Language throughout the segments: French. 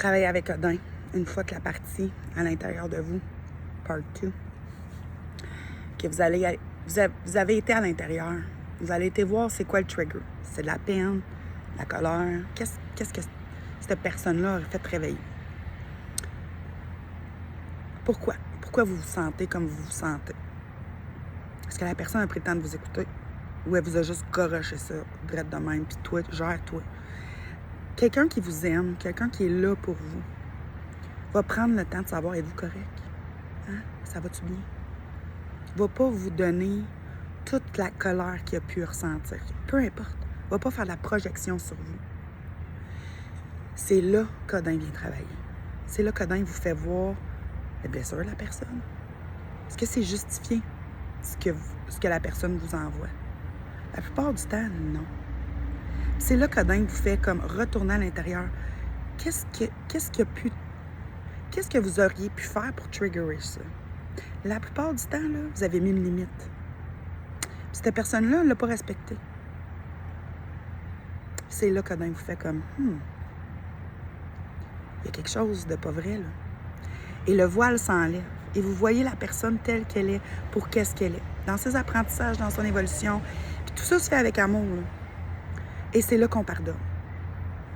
travailler avec Odin une fois que la partie à l'intérieur de vous, part 2, que vous avez été à l'intérieur. Vous allez été voir c'est quoi le trigger. C'est de la peine, de la colère. Qu'est-ce que cette personne-là a fait réveiller? Pourquoi? Pourquoi vous vous sentez comme vous vous sentez? Est-ce que la personne a pris le temps de vous écouter? Ou elle vous a juste goroché ça, drette de même, puis toi, gère-toi. Quelqu'un qui vous aime, quelqu'un qui est là pour vous, va prendre le temps de savoir, êtes-vous correct? Hein? Ça va-tu bien? Va pas vous donner toute la colère qu'il a pu ressentir. Peu importe. Va pas faire de la projection sur vous. C'est là qu'Odin vient travailler. C'est là qu'Odin vous fait voir les blessures de la personne. Est-ce que c'est justifié ce que la personne vous envoie? La plupart du temps, non. C'est là qu'Odin vous fait comme retourner à l'intérieur. Qu'est-ce que vous auriez pu faire pour triggerer ça? La plupart du temps, là, vous avez mis une limite. Puis cette personne-là ne l'a pas respectée. C'est là qu'Odin vous fait comme il y a quelque chose de pas vrai, là. Et le voile s'enlève. Et vous voyez la personne telle qu'elle est, pour qu'est-ce qu'elle est. Dans ses apprentissages, dans son évolution. Puis tout ça se fait avec amour, là. Et c'est là qu'on pardonne.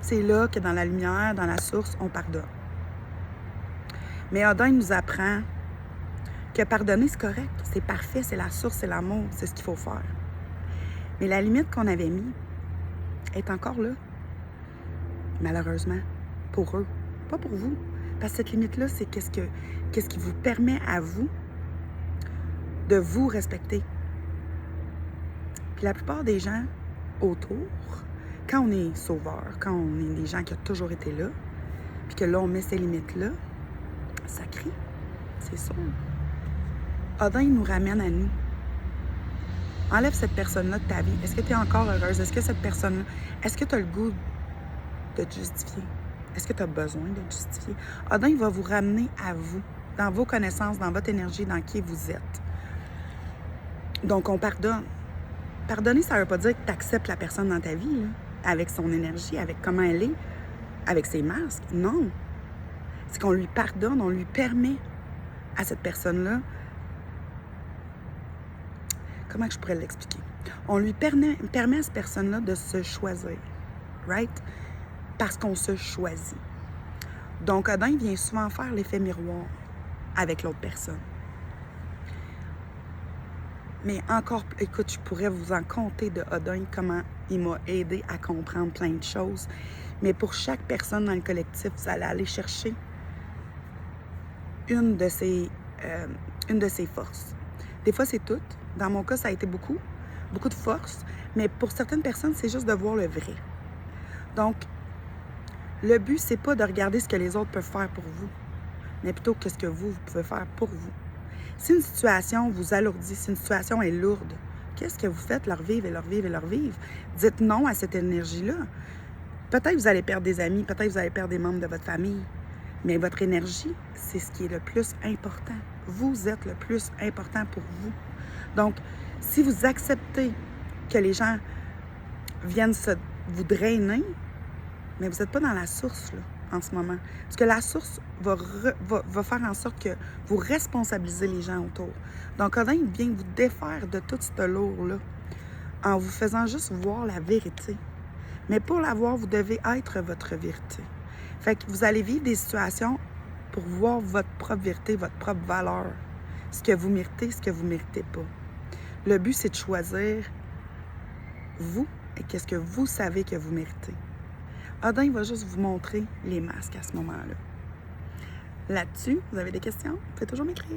C'est là que dans la lumière, dans la source, on pardonne. Mais Odin nous apprend que pardonner, c'est correct. C'est parfait, c'est la source, c'est l'amour, c'est ce qu'il faut faire. Mais la limite qu'on avait mise est encore là. Malheureusement. Pour eux. Pas pour vous. Parce que cette limite-là, c'est qu'est-ce qui vous permet à vous de vous respecter. Puis la plupart des gens autour, quand on est sauveur, quand on est des gens qui ont toujours été là, puis que là, on met ces limites-là, ça crie. C'est sûr. Odin, il nous ramène à nous. Enlève cette personne-là de ta vie. Est-ce que tu es encore heureuse? Est-ce que cette personne-là... Est-ce que tu as le goût de te justifier? Est-ce que tu as besoin de te justifier? Odin, il va vous ramener à vous, dans vos connaissances, dans votre énergie, dans qui vous êtes. Donc, on pardonne. Pardonner, ça ne veut pas dire que tu acceptes la personne dans ta vie, là, avec son énergie, avec comment elle est, avec ses masques. Non. C'est qu'on lui pardonne, on lui permet à cette personne-là... Comment je pourrais l'expliquer? On lui permet à cette personne-là de se choisir. Right? Parce qu'on se choisit. Donc, Odin vient souvent faire l'effet miroir avec l'autre personne. Mais encore, écoute, je pourrais vous en compter de Odin, comment il m'a aidé à comprendre plein de choses. Mais pour chaque personne dans le collectif, vous allez aller chercher une de ses forces. Des fois, c'est toutes. Dans mon cas, ça a été beaucoup de force. Mais pour certaines personnes, c'est juste de voir le vrai. Donc, le but, c'est pas de regarder ce que les autres peuvent faire pour vous, mais plutôt que ce que vous pouvez faire pour vous. Si une situation vous alourdit, si une situation est lourde, qu'est-ce que vous faites? Leur vivre et leur vivre et leur vivre. Dites non à cette énergie-là. Peut-être que vous allez perdre des amis, peut-être que vous allez perdre des membres de votre famille, mais votre énergie, c'est ce qui est le plus important. Vous êtes le plus important pour vous. Donc, si vous acceptez que les gens viennent vous drainer, mais vous n'êtes pas dans la source, là, en ce moment. Parce que la source va faire en sorte que vous responsabilisez les gens autour. Donc, Odin, il vient vous défaire de tout ce lourd-là en vous faisant juste voir la vérité. Mais pour la voir, vous devez être votre vérité. Fait que vous allez vivre des situations pour voir votre propre vérité, votre propre valeur. Ce que vous méritez, ce que vous ne méritez pas. Le but, c'est de choisir vous et qu'est-ce que vous savez que vous méritez. Odin, il va juste vous montrer les masques à ce moment-là. Là-dessus, vous avez des questions? Vous pouvez toujours m'écrire.